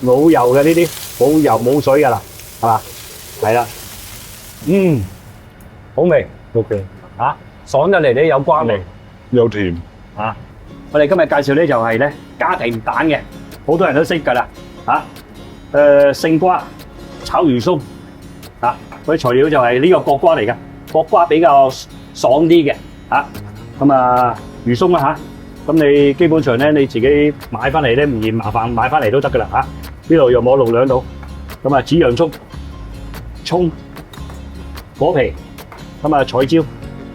冇油嘅呢啲，冇油冇水噶啦，係嘛？係啦，好味 OK，啊，爽得嚟咧有瓜味又甜。啊！我哋今日介紹咧就係咧家庭蛋嘅，好多人都識㗎啦啊！勝瓜炒魚鬆啊，嗰啲材料就係呢個角瓜嚟㗎，角瓜比較爽啲嘅啊。咁啊魚鬆啦嚇，咁你基本上咧你自己買翻嚟咧唔嫌麻煩，買翻嚟都得㗎啦嚇。呢度又冇6兩度，咁啊紫洋葱、葱、果皮，咁啊彩椒、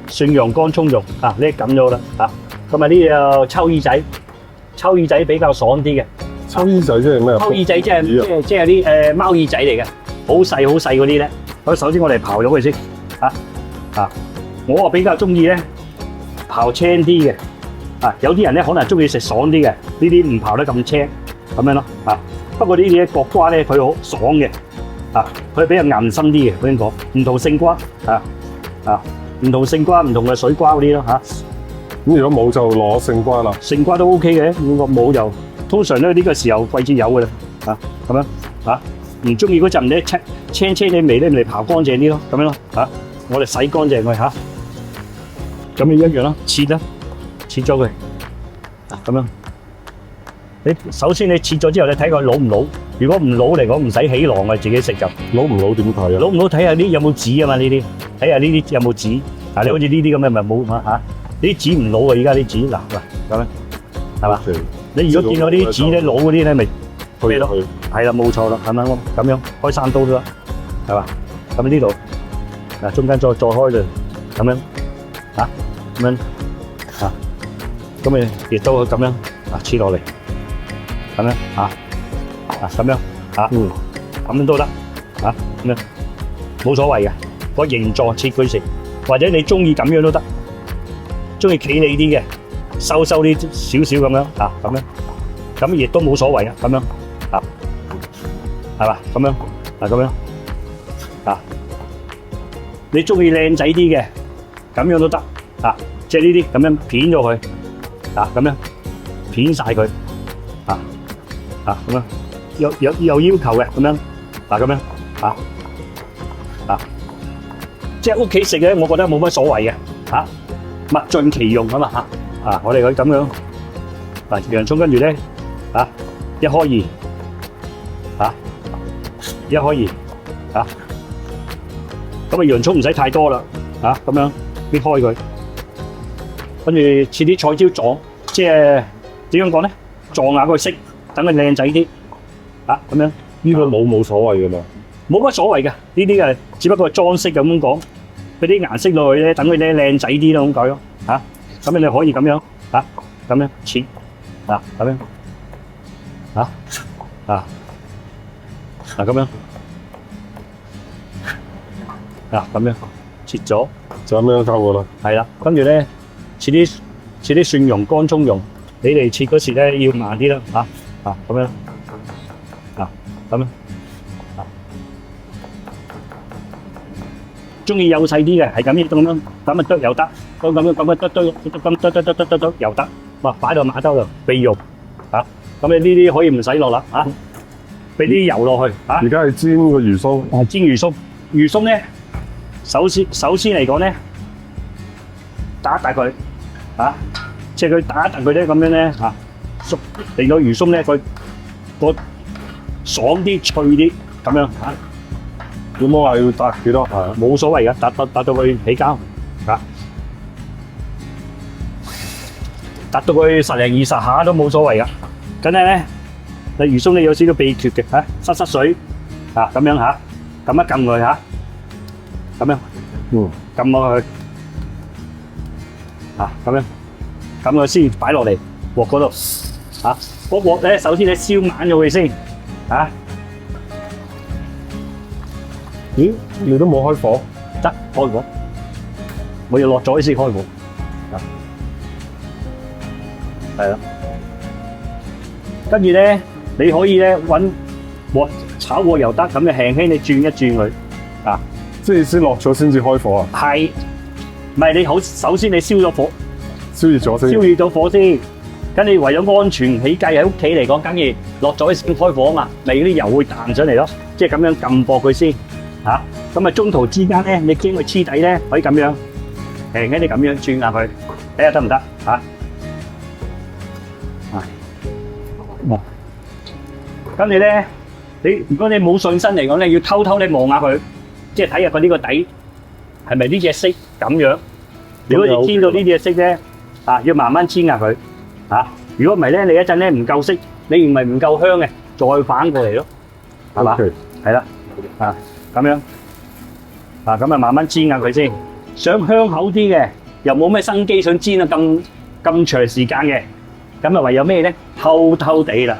蒜蓉乾葱蓉啊，呢啲撳咗啦啊。咁啊呢個秋耳仔，秋耳仔比較爽啲嘅。秋耳仔即係咩？秋耳仔即係啲貓耳仔嚟嘅，好細嗰啲咧。咁首先我哋刨咗佢先，我啊比較中意咧刨青啲嘅，有啲人咧可能中意食爽啲嘅，呢啲唔刨得咁青，咁樣咯，不過呢啲角瓜咧佢好爽嘅，佢比較硬身啲嘅，我先講，唔同勝瓜，唔同勝瓜唔同嘅水瓜嗰啲咯嚇。咁如果冇就攞勝瓜啦。勝瓜都 OK 嘅，如果冇就通常咧呢個時候季節有嘅啦，咁樣唔中意嗰陣咧青嘅味咧，咪刨乾淨啲咯，咁樣咯我哋洗乾淨佢咁你一樣咯，切咗佢咁樣。你首先你切咗之後，你睇佢老唔老，如果唔老嚟講唔使起囊嘅，自己食就老唔老點睇啊？老唔老睇下啲有冇籽啊嘛，呢啲睇下呢啲有冇籽，你好似呢啲咁嘅咪冇呢啲籽唔老啊，而家啲籽嗱咁樣係嘛？你如果見到啲籽咧老嗰啲咧，咪去咯，係啦，冇錯啦，係咪咁樣開山刀都得，係嘛？咁呢度嗱中間再開佢咁樣咁樣咁你亦都咁樣切落嚟，咁樣咁樣咁樣都得咁樣冇所謂嘅，個形狀切佢食，或者你中意咁樣都得。中意企理啲嘅，收啲少少咁樣咁樣，咁亦都冇所謂啊，咁樣係嘛？咁樣咁樣你中意靚仔啲嘅，咁樣都得即係呢啲咁樣片咗佢咁樣片晒佢咁樣有要求嘅咁樣咁樣即係屋企食嘅，我覺得冇乜所謂嘅物盡其用啊嘛我哋佢咁樣洋葱跟住咧一開二一開二咁洋葱唔使太多啦咁樣搣開佢，跟住切啲彩椒撞，即係點樣講咧？撞下個色，等佢靚仔啲咁樣。呢個冇所謂噶嘛？冇乜所謂嘅，呢啲係只不過係裝飾咁講。俾啲顏色落去咧，等佢咧靚仔啲咯，咁解咯咁你可以咁樣咁樣切咁樣咁樣咁樣切咗就咁樣夠噶啦。係啦，跟住咧切啲蒜蓉、乾葱蓉，你哋切嗰時咧要慢啲啦咁樣咁樣中意幼細啲嘅係咁樣剁又得，咁樣剁又得，擺到馬兜度備用咁你呢啲可以唔使落啦俾啲油落去而家係煎個魚鬆。煎魚鬆，魚鬆咧首先嚟講咧打一打佢即係佢打一打佢咧咁樣咧熟，令到魚鬆咧佢個爽啲脆啲咁樣有冇話要打幾多下？冇所謂噶，打到佢起膠打到佢10零20下都冇所謂噶。梗係咧，你魚鬆你有少少秘訣嘅濕水咁樣撳一撳佢咁樣撳落去咁樣撳佢先擺落嚟鑊嗰度個鑊咧，首先你燒猛咗佢先咦？你都冇開火？得開火，我要落咗先開火。係啦，跟住咧，你可以咧揾鑊炒鑊又得，咁你輕輕你轉一轉佢即係先落咗先至開火啊？係，唔係你好？首先你燒咗火，燒熱咗先。燒熱咗火先，跟住為咗安全起計喺屋企嚟講，梗係落咗先開火啊嘛，咪嗰啲油會彈上嚟咯。即係咁樣撳薄佢先嚇。咁啊中途之間咧，你驚佢黐底咧，可以咁樣輕輕啲咁樣轉下佢，睇下得唔得嚇？跟住咧，如果你冇信心嚟講咧，要偷偷地望下佢，即係睇下佢呢個底係咪呢隻色咁樣。如果你煎到呢隻色咧，要慢慢煎下佢嚇。如果唔係咧，你一陣咧唔夠色，你認為唔夠香嘅，再反過嚟咯，係嘛？係啦，咁樣咁啊慢慢煎下佢先。想香口啲嘅，又冇咩生機想煎啊咁長時間嘅，咁啊唯有咩咧？偷偷地啦。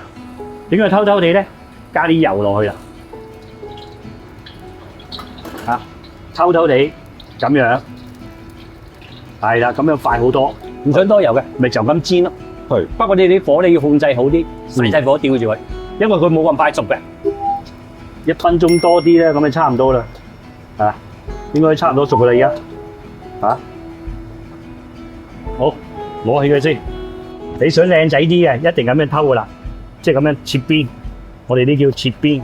點解偷偷地咧？加啲油落去啦，偷偷地咁樣，係啦，咁樣快好多。唔想多油嘅，咪就咁煎咯。係。不過你啲火你要控制好啲，細火吊住佢，因為佢冇咁快熟嘅。1分鐘多啲咧，咁就差唔多啦。應該差唔多熟噶啦，而家。好，攞起佢先。你想靚仔啲嘅，一定咁樣偷噶啦。即係咁樣切邊，我哋呢叫切邊，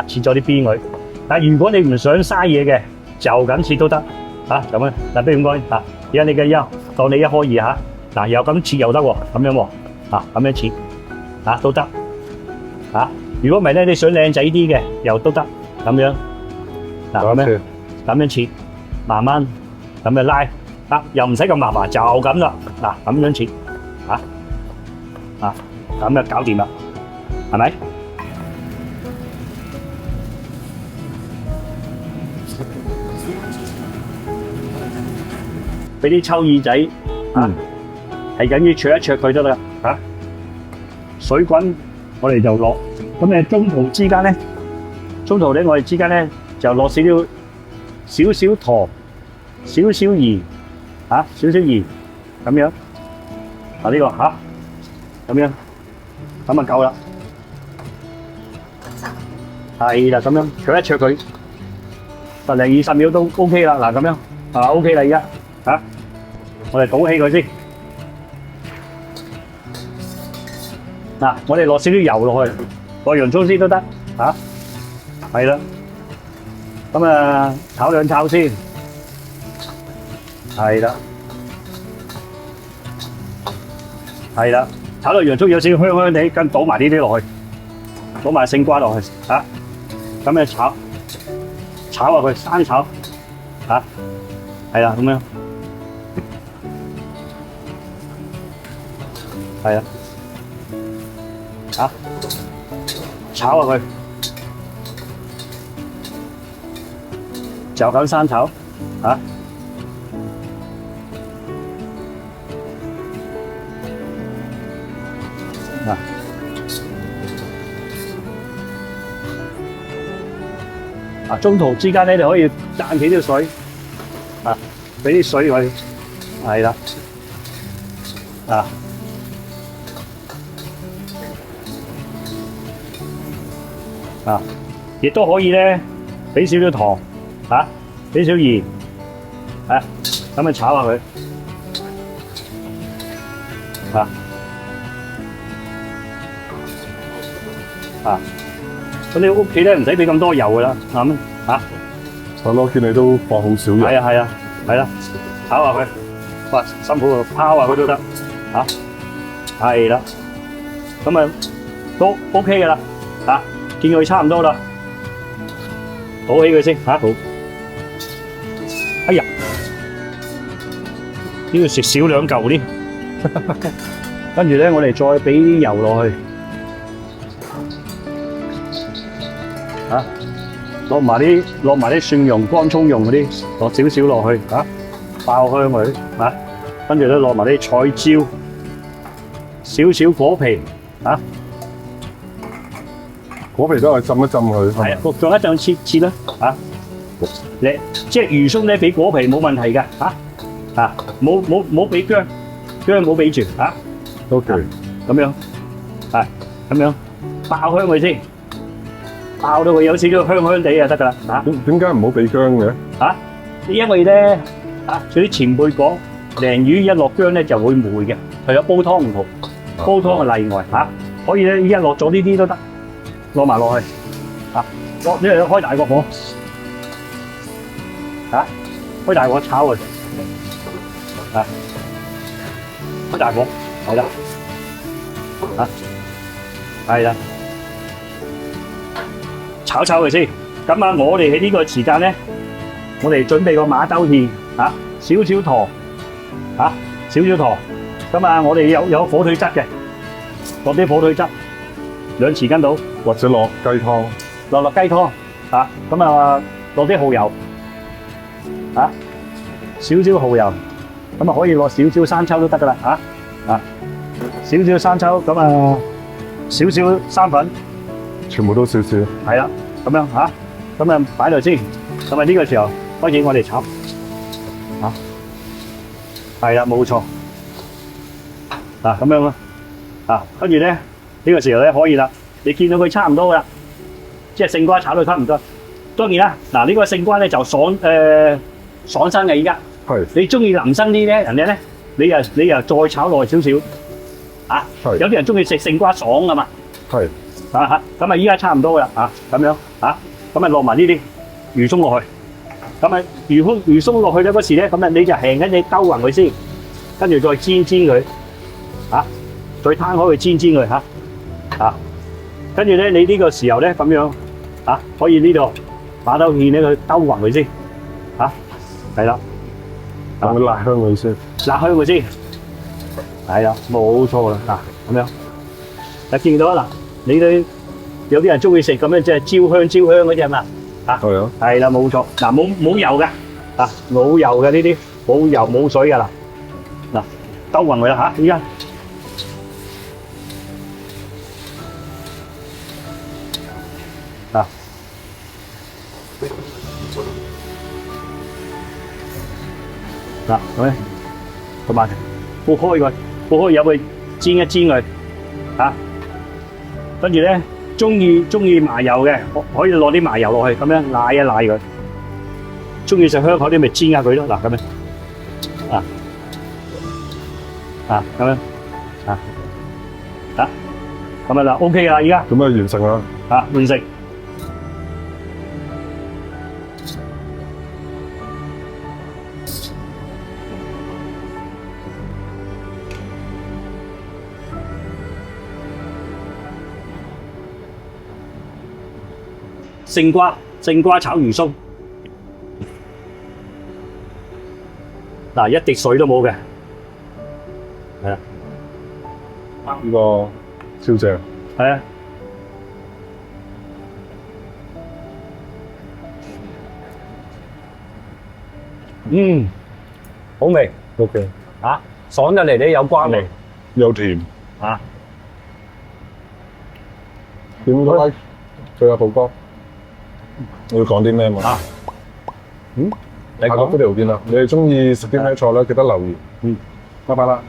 切咗啲邊佢。但係如果你唔想嘥嘢嘅，就咁切都得，咁樣。嗱，比如咁講，而家你嘅腰當你1開2嗱，又咁切又得喎，咁樣喎，咁樣切，都得，如果唔係咧，你想靚仔啲嘅，又都得，咁樣，咁樣切，慢慢咁樣拉，又唔使咁麻煩，就咁啦，咁樣切，咁就搞掂啦。係咪？俾啲抽耳仔，係緊要灼一灼佢得啦，水滾，我哋就落。咁誒中途之間咧，我哋之間咧就落少少糖，少少鹽，少少鹽，咁樣。呢個咁樣，咁啊夠啦。係啦，咁樣灼一灼佢，10零20秒都 OK 啦。嗱，咁樣OK 啦，而家我哋倒起佢先。我哋落少啲油落去，落洋葱先都得。係啦，咁啊炒兩炒先。係啦，炒到洋葱有少少香香地，跟倒埋呢啲落去，倒埋勝瓜落去。咁樣炒下佢，生炒，係啦，咁樣，係啦，炒下佢，就咁生炒，中途之間咧，你可以彈起啲水，俾啲水佢，係啦，亦都可以咧，俾少少糖，俾少鹽，咁樣炒下佢，咁你屋企咧唔使俾咁多油噶啦，我見你都放好少油。係啦，炒下佢，哇，辛苦啊，拋下佢都得，係啦，咁啊都 OK 噶啦，見佢差唔多啦，倒起佢先，好。哎呀，呢度食少2嚿啲，跟住咧我哋再俾啲油落去。落埋啲蒜蓉、乾葱蓉嗰啲，落少少落去，爆香佢，跟住咧落埋啲彩椒，少少果皮，果皮都係浸一浸佢。係啊，焗咗一陣切啦，你即係魚鬆咧，俾果皮冇問題㗎，冇俾薑冇俾住，OK，咁樣，咁樣爆香佢先。爆到佢有少少香香地就得噶啦，點解唔好俾薑嘅？因為咧，啲前輩講鯪魚一落薑咧就會霉嘅，係有煲湯唔同，煲湯係例外嚇。可以咧，依家落咗呢啲都得，落埋落去嚇。落呢度開大個火嚇，開大火炒佢嚇，開大火係啦嚇，係啦，炒佢先。咁啊，我哋喺呢個時間咧，我哋準備個馬兜芡嚇，少少糖嚇，少少糖。咁啊，我哋有火腿汁嘅。落啲火腿汁2匙羹到，或者落雞湯，落雞湯嚇，咁啊落啲蠔油嚇，少少蠔油，咁啊可以落少少生抽都得噶啦嚇，少少生抽，咁啊少少生粉，全部都少少。係啦，咁樣嚇，咁啊擺度先，咁啊呢個時候開始我哋炒嚇，係啦冇錯，嗱咁樣咯。跟住咧呢個時候咧可以啦，你見到佢差唔多噶啦，即係勝瓜炒到差唔多。當然啦，嗱呢個勝瓜咧就爽身嘅依家。係。你中意腍身啲咧，人哋咧你又再炒耐少少。係。有啲人中意食勝瓜爽噶嘛。係。咁啊依家差唔多噶啦咁樣咁啊落埋呢啲魚鬆落去。咁啊魚鬆落去咧嗰時咧，咁啊你就輕緊你兜勻佢先，跟住再煎佢再攤開佢煎佢跟住咧你呢個時候咧咁樣可以呢度馬兜芡咧去兜勻佢先係啦，等佢辣香佢先，辣香佢先係啦，冇錯啦咁樣。嗱見到啦，你哋有啲人中意食咁樣即係焦香嗰隻嘛係啊，係啦冇錯。嗱冇油嘅冇油嘅呢啲，冇油冇水噶啦。嗱兜勻佢啦依家。咁咧，同埋撥開佢，有佢煎一煎佢跟住咧，中意麻油嘅，可以落啲麻油落去，咁樣瀨一瀨佢。中意食香口啲咪煎下佢咯，嗱咁樣咁樣咁啊啦 ，OK 啦，而家咁啊完成啦。完成。勝瓜炒魚鬆，嗱一滴水都冇嘅，係啊，呢個超正，係啊，好味 ，OK，爽得嚟咧有瓜味，又甜，點解？對阿寶哥，你要講啲咩嘛？你下個 video 見啦，你哋中意食啲咩菜咧？記得留言。拜拜啦。